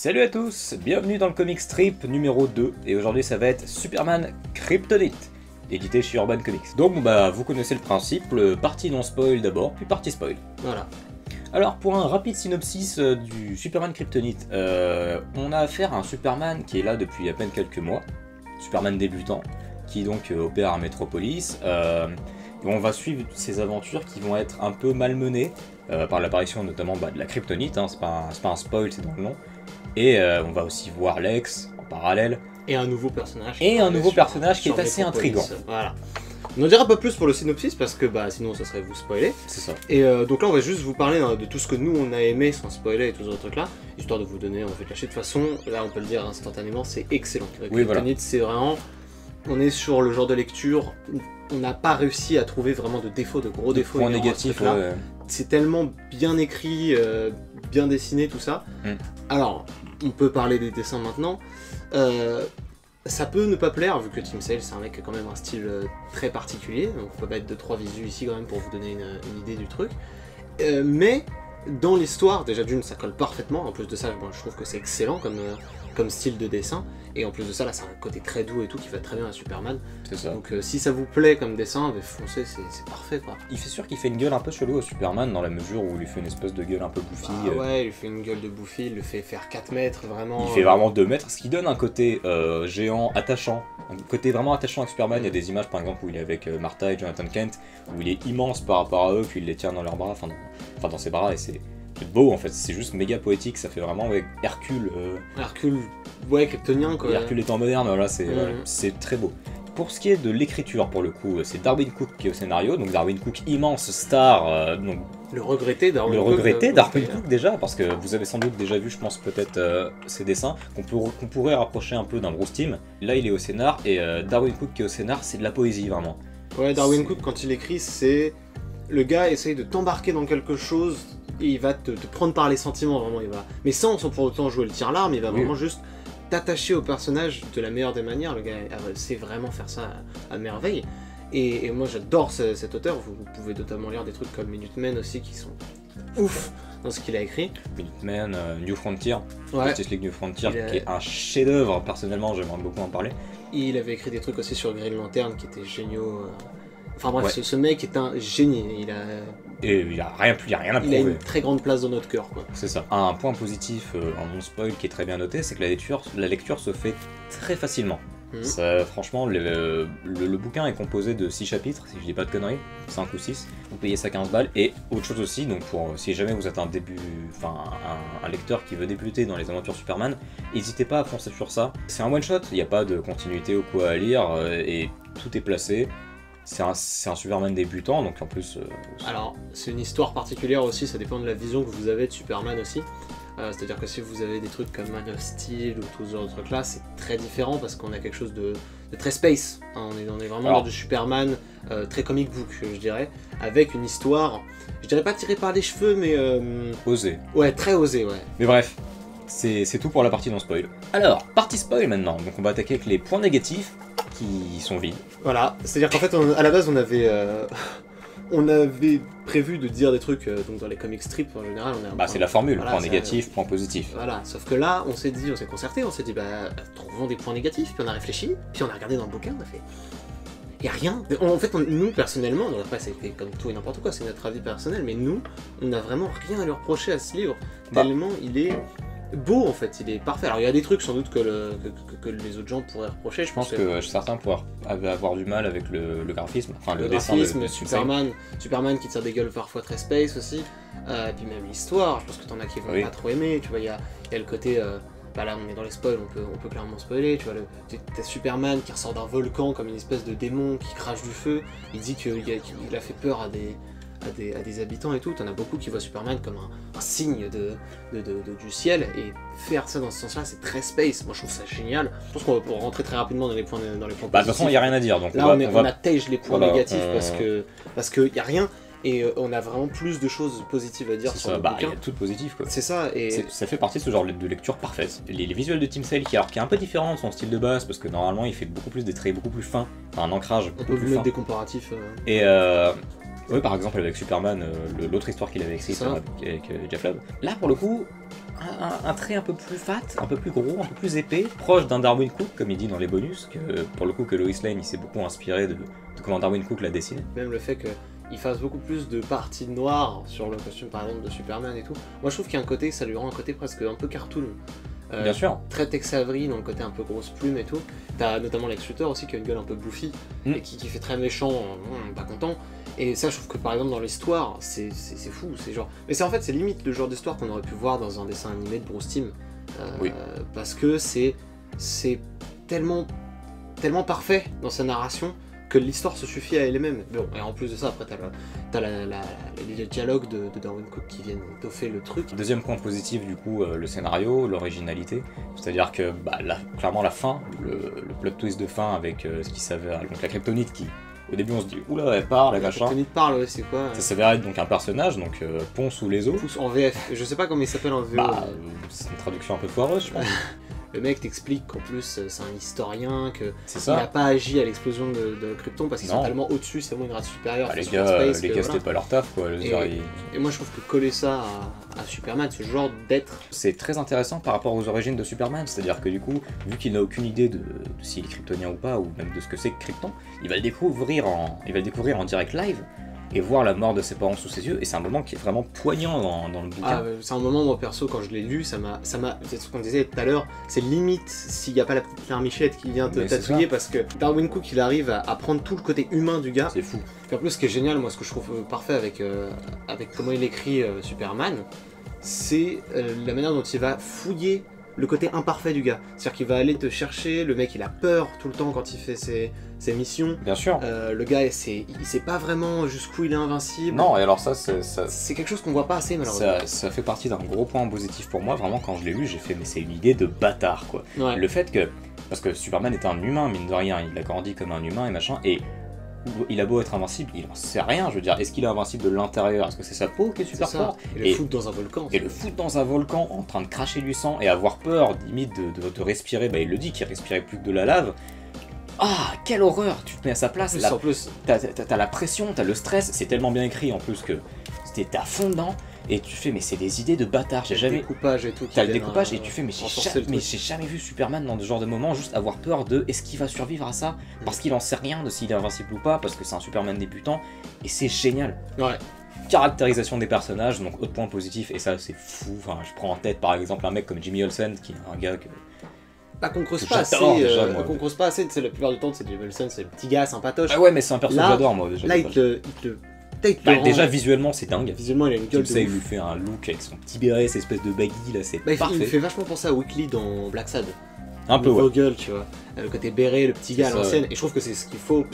Salut à tous, bienvenue dans le comic strip numéro 2, et aujourd'hui ça va être Superman Kryptonite, édité chez Urban Comics. Donc vous connaissez le principe, partie non spoil d'abord, puis partie spoil. Voilà. Alors pour un rapide synopsis du Superman Kryptonite, on a affaire à un Superman qui est là depuis à peine quelques mois, Superman débutant, qui donc opère à Metropolis, et on va suivre ses aventures qui vont être un peu malmenées, par l'apparition notamment de la Kryptonite, hein, c'est pas un spoil, c'est dans le nom. Et on va aussi voir Lex en parallèle. Et un nouveau personnage. Et un nouveau personnage qui est assez intriguant. Voilà. On n'en dira pas plus pour le synopsis parce que sinon ça serait vous spoiler. C'est ça. Et donc là on va juste vous parler de tout ce que nous on a aimé sans spoiler et tous ces trucs là, histoire de vous donner en fait lâcher de façon, là on peut le dire instantanément, c'est excellent. Oui, voilà. C'est vraiment, on est sur le genre de lecture où on n'a pas réussi à trouver vraiment de défauts, de gros défauts. Points négatifs, ouais. C'est tellement bien écrit, bien dessiné tout ça. Alors, on peut parler des dessins maintenant. Ça peut ne pas plaire, vu que Tim Sale c'est un mec qui a quand même un style très particulier, donc on peut mettre 2-3 visus ici quand même pour vous donner une idée du truc. Mais dans l'histoire, déjà d'une, ça colle parfaitement, en plus de ça, je trouve que c'est excellent comme style de dessin, et en plus de ça, là c'est un côté très doux et tout qui va très bien à Superman. C'est ça. Donc si ça vous plaît comme dessin, foncez, c'est parfait quoi. Il fait sûr qu'il fait une gueule un peu chelou au Superman, dans la mesure où il lui fait une espèce de gueule un peu bouffi. Ouais, il lui fait une gueule de bouffi, il le fait faire 4 mètres, vraiment. Il fait vraiment 2 mètres, ce qui donne un côté géant, attachant. Un côté vraiment attachant avec Superman. Il y a des images par exemple où il est avec Martha et Jonathan Kent, où il est immense par rapport à eux, qu'il les tient dans leurs bras, enfin dans ses bras, et c'est beau en fait, c'est juste méga poétique, ça fait vraiment Hercule. Hercule, ouais, kryptonien quoi. Hercule étant moderne, voilà, c'est très beau. Pour ce qui est de l'écriture, pour le coup, c'est Darwyn Cooke qui est au scénario, donc Darwyn Cooke, immense star, donc le regretté Darwyn Cooke déjà, parce que vous avez sans doute déjà vu, je pense peut-être ses dessins, qu'on pourrait rapprocher un peu d'un Bruce Timm. Là il est au scénar, et Darwyn Cooke qui est au scénar, c'est de la poésie vraiment. Ouais, Darwyn Cooke quand il écrit, c'est... Le gars essaye de t'embarquer dans quelque chose, et il va te prendre par les sentiments, vraiment, il va... Mais sans pour autant jouer le tire-larme, il va vraiment juste t'attacher au personnage de la meilleure des manières. Le gars sait vraiment faire ça à merveille. Et moi j'adore cet auteur, vous pouvez notamment lire des trucs comme Minutemen aussi qui sont ouf dans ce qu'il a écrit. Minutemen, New Frontier, ouais. Justice League New Frontier, qui est un chef-d'œuvre, personnellement j'aimerais beaucoup en parler. Il avait écrit des trucs aussi sur Green Lantern qui étaient géniaux. Enfin bref, ce mec est un génie, Et il n'y a rien à prouver. Il a une très grande place dans notre cœur quoi. C'est ça. Un point positif en non-spoil qui est très bien noté, c'est que la lecture se fait très facilement. Ça, franchement, le bouquin est composé de 6 chapitres, si je dis pas de conneries, 5 ou 6. Vous payez ça 15 balles. Et autre chose aussi, donc si jamais vous êtes un lecteur qui veut débuter dans les aventures Superman, n'hésitez pas à foncer sur ça. C'est un one shot, il n'y a pas de continuité ou quoi à lire, et tout est placé. C'est un Superman débutant, donc en plus... Alors, c'est une histoire particulière aussi, ça dépend de la vision que vous avez de Superman aussi. C'est-à-dire que si vous avez des trucs comme Man of Steel ou tout ce genre de trucs là, c'est très différent parce qu'on a quelque chose de très space. Hein, on est vraiment dans du Superman très comic book, je dirais, avec une histoire, je dirais pas tirée par les cheveux, mais... osée. Ouais, très osée, ouais. Mais bref, c'est tout pour la partie non spoil. Alors, partie spoil maintenant, donc on va attaquer avec les points négatifs qui sont vides. Voilà, c'est-à-dire qu'en fait, à la base, on avait prévu de dire des trucs, donc dans les comic strips en général, c'est la formule, voilà, point négatif, point positif. Voilà, sauf que là, on s'est concerté, on s'est dit, trouvons des points négatifs, puis on a réfléchi, puis on a regardé dans le bouquin, on a fait... Y a rien. En fait, nous, personnellement, donc après, c'est comme tout et n'importe quoi, c'est notre avis personnel, mais nous, on n'a vraiment rien à lui reprocher à ce livre, tellement il est... beau en fait, il est parfait. Alors il y a des trucs sans doute que les autres gens pourraient reprocher. Je pense que certains pourraient avoir du mal avec le graphisme, enfin le dessin de Superman qui tire des gueules parfois très space aussi. Et puis même l'histoire, je pense que t'en as qui vont pas trop aimer. Tu vois, il y a le côté, là on est dans les spoils, on peut clairement spoiler. Tu vois, t'as Superman qui ressort d'un volcan comme une espèce de démon qui crache du feu. Il dit qu'il a fait peur à des habitants et tout, t'en as beaucoup qui voient Superman comme un signe du ciel, et faire ça dans ce sens-là, c'est très space. Moi je trouve ça génial. Je pense qu'on va pouvoir rentrer très rapidement dans les points de toute façon, il n'y a rien à dire. Donc là, on attège les points négatifs parce que y a rien, et on a vraiment plus de choses positives à dire sur le bouquin. Il y a tout positif quoi. C'est ça, et ça fait partie de ce genre de lecture parfaite. Les visuels de Tim Sale qui est un peu différent de son style de base, parce que normalement il fait beaucoup plus des traits beaucoup plus fins, un ancrage beaucoup plus fin. On peut vous mettre des comparatifs. Et oui, par exemple avec Superman, l'autre histoire qu'il avait écrite avec Jeff Loeb. Là pour le coup, un trait un peu plus fat, un peu plus gros, un peu plus épais, proche d'un Darwin Cook, comme il dit dans les bonus, que pour le coup que Lois Lane il s'est beaucoup inspiré de comment Darwin Cook l'a dessiné. Même le fait qu'il fasse beaucoup plus de parties noires sur le costume par exemple de Superman et tout, moi je trouve qu'il y a un côté, ça lui rend un côté presque un peu cartoon. Bien sûr. Très Tex Avery dans le côté un peu grosse plume et tout. T'as notamment Lex Luthor aussi qui a une gueule un peu bouffi et qui fait très méchant, pas content. Et ça, je trouve que par exemple dans l'histoire, c'est fou, c'est genre. Mais c'est en fait, c'est limite le genre d'histoire qu'on aurait pu voir dans un dessin animé de Bruce Timm. Oui. Parce que c'est tellement parfait dans sa narration que l'histoire se suffit à elle-même. Bon, et en plus de ça, après t'as les dialogues de Darwin Cook qui viennent étoffer le truc. Deuxième point positif du coup, le scénario, l'originalité. C'est-à-dire que clairement la fin, le plot twist de fin avec ce qui s'avère, donc la Kryptonite qui, au début on se dit oula elle part, la machin. La Kryptonite parle, ouais, c'est quoi Ça s'avère être donc un personnage, donc pont sous les eaux. En VF, je sais pas comment il s'appelle en VO. C'est une traduction un peu foireuse je pense. Le mec t'explique qu'en plus c'est un historien, qu'il n'a pas agi à l'explosion de Krypton parce qu'ils sont tellement au-dessus, c'est vraiment une race supérieure. Les gars c'était pas leur taf quoi. Et moi je trouve que coller ça à Superman, ce genre d'être... C'est très intéressant par rapport aux origines de Superman, c'est-à-dire que du coup, vu qu'il n'a aucune idée de s'il est kryptonien ou pas, ou même de ce que c'est que Krypton, il va le découvrir en direct live, et voir la mort de ses parents sous ses yeux, et c'est un moment qui est vraiment poignant dans le bouquin. C'est un moment, moi perso, quand je l'ai lu, ça m'a, c'est ce qu'on disait tout à l'heure, c'est limite s'il n'y a pas la petite Michette qui vient te tatouiller, parce que Darwin Cook, il arrive à prendre tout le côté humain du gars. C'est fou. Et en plus, ce qui est génial, moi, ce que je trouve parfait avec comment il écrit Superman, c'est la manière dont il va fouiller le côté imparfait du gars. C'est-à-dire qu'il va aller te chercher, le mec il a peur tout le temps quand il fait ses missions. Bien sûr. Le gars il sait pas vraiment jusqu'où il est invincible. Non, et alors ça... C'est quelque chose qu'on voit pas assez malheureusement. Ça fait partie d'un gros point positif pour moi, vraiment quand je l'ai lu j'ai fait mais c'est une idée de bâtard quoi. Ouais. Le fait que... Parce que Superman est un humain mine de rien, il a grandi comme un humain et machin, et... Il a beau être invincible, il en sait rien, je veux dire, est-ce qu'il est invincible de l'intérieur? Est-ce que c'est sa peau qui est super forte? Et le foutre dans un volcan. Et le foutre dans un volcan en train de cracher du sang et avoir peur limite de respirer, il le dit qu'il respirait plus que de la lave. Ah, quelle horreur! Tu te mets à sa place, en plus, t'as la pression, t'as le stress, c'est tellement bien écrit en plus que t'es à fond dedans. Et tu fais, mais c'est des idées de bâtard, j'ai jamais. Le découpage et tout. T'as le découpage et tu fais, mais j'ai jamais vu Superman dans ce genre de moment juste avoir peur de est-ce qu'il va survivre à ça? Parce qu'il en sait rien de s'il est invincible ou pas, parce que c'est un Superman débutant, et c'est génial. Ouais. Caractérisation des personnages, donc autre point positif, et ça c'est fou. Enfin, je prends en tête par exemple un mec comme Jimmy Olsen, qui est un gars que. Qu'on creuse pas assez, qu'on creuse pas assez, la plupart du temps, c'est Jimmy Olsen, c'est le petit gars sympatoche. Ah ouais, mais c'est un personnage que j'adore moi déjà. Là, il te déjà visuellement c'est dingue. Visuellement il a une gueule de ouf. Il lui fait un look avec son petit béret, cette espèce de baggy là, c'est parfait. Il me fait vachement penser à Weekly dans Black Sad. Un peu ouais. Gueule, tu vois. Le côté béret, le petit gars à l'ancienne, et je trouve que c'est ce qu'il faut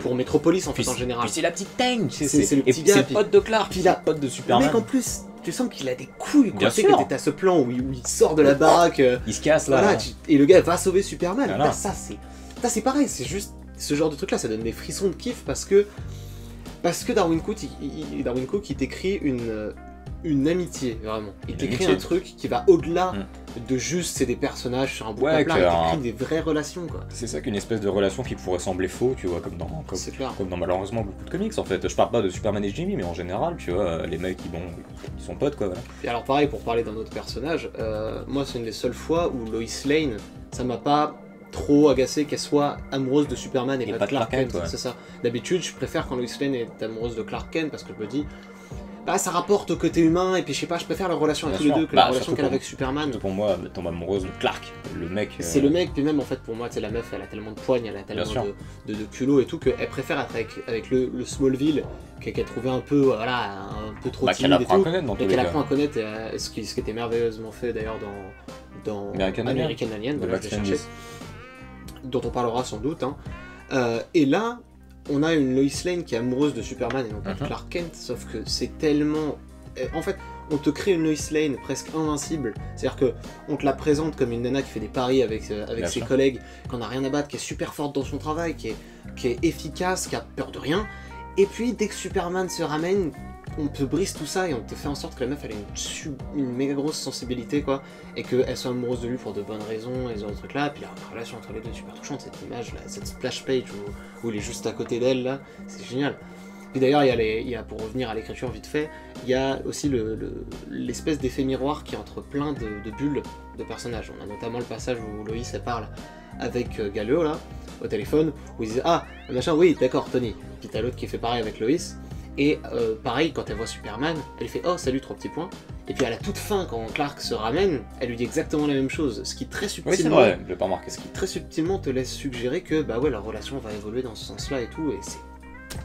pour Metropolis en fait en général. Puis c'est la petite teigne, c'est le petit gars. C'est le pote de Clark, puis la pote de Superman. Le mec en plus, tu sens qu'il a des couilles, quoi. Bien tu sais sûr. que t'as ce plan où il sort de la baraque. Il se casse là. Voilà, et le gars va sauver Superman. Voilà. Là, ça c'est pareil, c'est juste ce genre de truc là, ça donne des frissons de kiff parce que Darwin Cook, il t'écrit une amitié, vraiment. Il t'écrit un truc qui va au-delà de juste c'est des personnages sur un bout de plat, il t'écrit des vraies relations, quoi. C'est ça qu'une espèce de relation qui pourrait sembler faux, tu vois, comme dans malheureusement beaucoup de comics en fait. Je parle pas de Superman et Jimmy, mais en général, tu vois, les mecs ils sont potes quoi, voilà. Et alors pareil, pour parler d'un autre personnage, moi c'est une des seules fois où Lois Lane, ça m'a pas trop agacé qu'elle soit amoureuse de Superman et pas de Clark Kent, c'est ça. D'habitude, je préfère quand Lois Lane est amoureuse de Clark Kent parce que je me dis, ça rapporte au côté humain et puis je sais pas, je préfère leur relation à tous les deux que la relation qu'elle a avec Superman. Pour moi, elle tombe amoureuse de Clark, le mec. C'est le mec, puis même en fait pour moi, tu sais, la meuf, elle a tellement de poigne, elle a tellement de culot et tout qu'elle préfère être avec le Smallville qu'elle trouvait un peu, voilà, un peu trop timide et tout. Qu'elle apprend à connaître, ce qui était merveilleusement fait d'ailleurs dans American Alien, voilà, je l'ai cherché, dont on parlera sans doute. Et là, on a une Lois Lane qui est amoureuse de Superman et non pas de Clark Kent, sauf que c'est tellement... En fait, on te crée une Lois Lane presque invincible, c'est-à-dire que on te la présente comme une nana qui fait des paris avec ses collègues, qu'on n'a rien à battre, qui est super forte dans son travail, qui est efficace, qui a peur de rien, et puis dès que Superman se ramène, on te brise tout ça et on te fait en sorte que la meuf elle ait une méga grosse sensibilité quoi, et qu'elle soit amoureuse de lui pour de bonnes raisons et ce genre de trucs là, et puis la relation entre les deux est super touchante, cette image là, cette splash page où il est juste à côté d'elle là, c'est génial. Puis d'ailleurs, il y a, pour revenir à l'écriture vite fait, il y a aussi l'espèce d'effet miroir qui est entre plein de bulles de personnages. On a notamment le passage où Loïs elle parle avec Galio là, au téléphone, où il dit ah machin, oui d'accord Tony. Puis t'as l'autre qui fait pareil avec Loïs. Et pareil, quand elle voit Superman, elle fait oh salut 3 petits points. Et puis à la toute fin, quand Clark se ramène, elle lui dit exactement la même chose, ce qui très subtilement, oui, c'est vrai, je l'ai pas remarqué. Ce qui très subtilement te laisse suggérer que bah ouais leur relation va évoluer dans ce sens-là et tout, et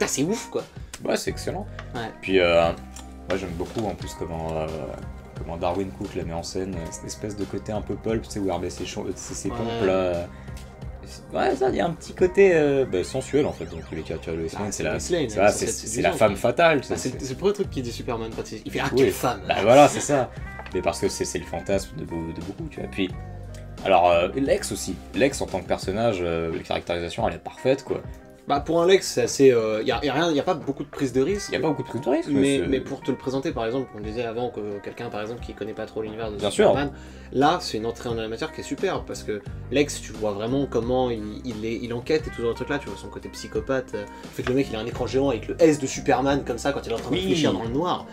c'est ouf quoi. Ouais, c'est excellent. Ouais. Puis moi j'aime beaucoup en plus comment Darwin Cook la met en scène, cette espèce de côté un peu pulp, tu sais, où il remet ses pompes là. Ouais, ça, il y a un petit côté sensuel en fait, donc les cas, tu vois, Lois Lane, c'est la femme fatale. C'est le premier truc qu'il dit Superman, quand il fait ah, quelle femme. Bah voilà, c'est ça. Mais parce que c'est le fantasme de beaucoup, tu vois. Puis, alors, Lex aussi. Lex en tant que personnage, la caractérisation, elle est parfaite, quoi. Bah pour un Lex, c'est assez... y a pas beaucoup de prise de risque. Il n'y a pas beaucoup de prise de risque. Mais pour te le présenter, par exemple, on disait avant que quelqu'un, par exemple, qui connaît pas trop l'univers de Superman, là, c'est une entrée en la matière qui est superbe, parce que Lex, tu vois vraiment comment il enquête et tout ce truc-là, tu vois son côté psychopathe, le fait que le mec, il a un écran géant avec le S de Superman, comme ça, quand il est en train de réfléchir dans le noir.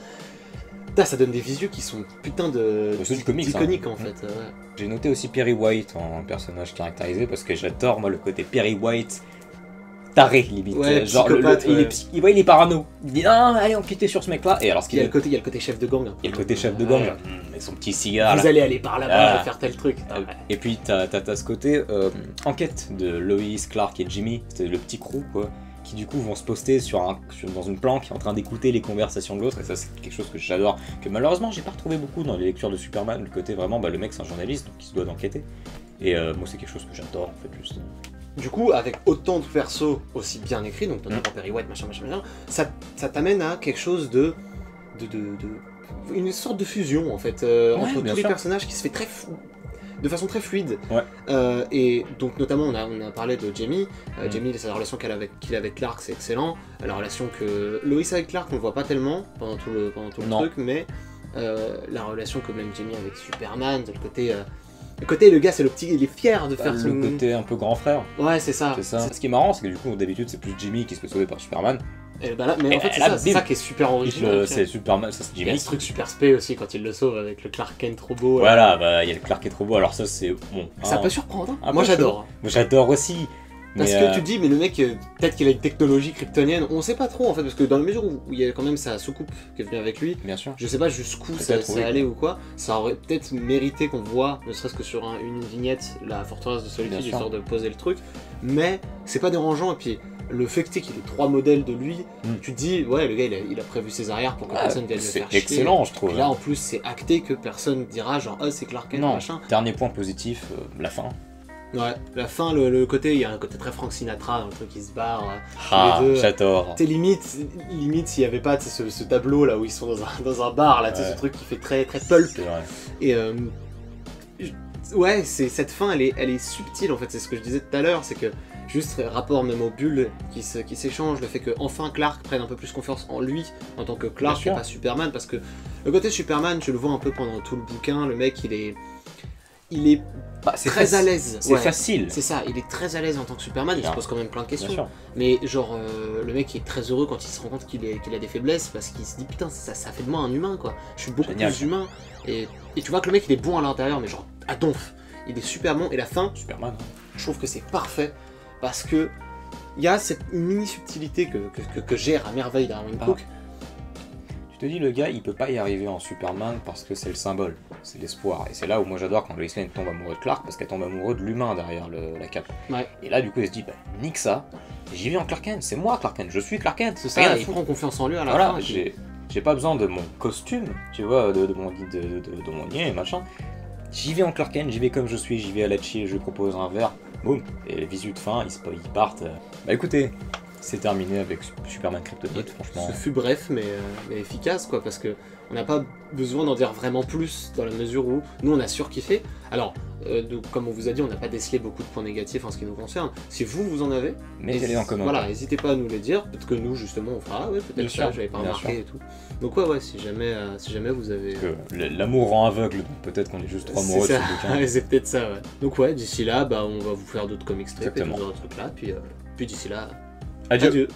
Putain, ça donne des visuels qui sont putain d'iconiques, en fait. Ouais. J'ai noté aussi Perry White en personnage caractérisé, parce que j'adore, moi, le côté Perry White... taré limite, ouais, genre il est parano, il dit non allez enquêter sur ce mec là, et alors il y a le côté chef de gang, il y a le côté chef de gang avec son petit cigare, vous allez aller par là-bas faire tel truc, et puis t'as ce côté enquête de Lois, Clark et Jimmy, c'est le petit crew quoi, qui du coup vont se poster dans une planque en train d'écouter les conversations de l'autre, et ça c'est quelque chose que j'adore, que malheureusement j'ai pas retrouvé beaucoup dans les lectures de Superman, le côté vraiment le mec c'est un journaliste donc il se doit d'enquêter, et moi c'est quelque chose que j'adore en fait juste. Du coup, avec autant de persos aussi bien écrits, donc notamment Perry White, machin, ça t'amène à quelque chose une sorte de fusion en fait entre tous les personnages qui se fait de façon très fluide. Ouais. Et donc notamment on a parlé de Jamie. Jamie, la relation qu'il a avec Clark, c'est excellent. La relation que Lois avec Clark, on le voit pas tellement pendant tout le truc, mais la relation que même Jamie avec Superman, le côté, le gars, c'est le petit, il est fier de faire le côté un peu grand frère. Ouais, c'est ça. Ce qui est marrant, c'est que du coup, d'habitude, c'est plus Jimmy qui se fait sauver par Superman. Et bah là, mais en fait, c'est ça qui est super original. C'est Superman, ça c'est Jimmy. Il y a ce truc super spé aussi quand il le sauve avec le Clark Kent trop beau. Voilà, il y a le Clark Kent trop beau, alors ça c'est bon. Ça peut surprendre, hein. Moi j'adore. Moi j'adore aussi. Parce que tu dis, mais le mec, peut-être qu'il a une technologie kryptonienne, on sait pas trop en fait, parce que dans la mesure où il y a quand même sa soucoupe qui est venue avec lui, bien sûr. Je sais pas jusqu'où ça allait ou quoi, ça aurait peut-être mérité qu'on voit, ne serait-ce que sur une vignette, la forteresse de solitude, histoire de poser le truc, mais c'est pas dérangeant, et puis le fait qu'il ait 3 modèles de lui, tu te dis, ouais, le gars il a prévu ses arrières pour que personne vienne le faire chier. C'est excellent, je trouve. Et là en plus, c'est acté que personne dira, genre, oh, c'est Clark Kent, machin. Dernier point positif, la fin. Ouais, la fin, le côté, il y a un côté très Frank Sinatra, un truc qui se barre. J'adore. T'es limite s'il y avait pas ce tableau là où ils sont dans un bar, là, ce truc qui fait très pulp. C'est vrai. Et ouais, cette fin, elle est subtile en fait, c'est ce que je disais tout à l'heure, c'est que juste rapport même aux bulles qui s'échangent, le fait que enfin Clark prenne un peu plus confiance en lui en tant que Clark et pas Superman, parce que le côté Superman, je le vois un peu pendant tout le bouquin, le mec il est très à l'aise. C'est facile. C'est ça, il est très à l'aise en tant que Superman, il se pose quand même plein de questions. Mais genre, le mec est très heureux quand il se rend compte qu'il a des faiblesses, parce qu'il se dit putain, ça fait de moi un humain quoi. Je suis beaucoup plus humain. Et tu vois que le mec il est bon à l'intérieur, mais genre à donf. Il est super bon, et la fin, Superman, je trouve que c'est parfait, parce que il y a cette mini subtilité que gère à merveille Darwin Cook. Tu te dis, le gars, il peut pas y arriver en Superman parce que c'est le symbole, c'est l'espoir. Et c'est là où moi j'adore quand Lois Lane tombe amoureux de Clark, parce qu'elle tombe amoureuse de l'humain derrière la cape. Ouais. Et là, du coup, elle se dit, bah, nique ça, j'y vais en Clark Kent, c'est moi Clark Kent, je suis Clark Kent, c'est ça. Et il prend confiance en lui à la fin. J'ai pas besoin de mon costume, tu vois, de mon nez et machin. J'y vais en Clark Kent, j'y vais comme je suis, j'y vais à la chill, je lui propose un verre, boum, et les visus de fin, ils partent. Bah écoutez, c'est terminé avec Superman Kryptonite, franchement. Ce fut bref, mais efficace, quoi, parce que on n'a pas besoin d'en dire vraiment plus, dans la mesure où nous on a surkiffé. Alors, comme on vous a dit, on n'a pas décelé beaucoup de points négatifs en ce qui nous concerne. Si vous en avez, mettez-les en commentaire. Voilà, n'hésitez pas à nous les dire. Peut-être que nous, justement, on fera, ouais, peut-être ça, j'avais pas remarqué et tout. Donc ouais, si jamais vous avez... L'amour rend aveugle, donc peut-être qu'on est juste trop amoureux de ce bouquin. C'est peut-être ça, ouais. Donc ouais, d'ici là, on va vous faire d'autres comic strips et d'autres trucs là, puis d'ici là... Adieu.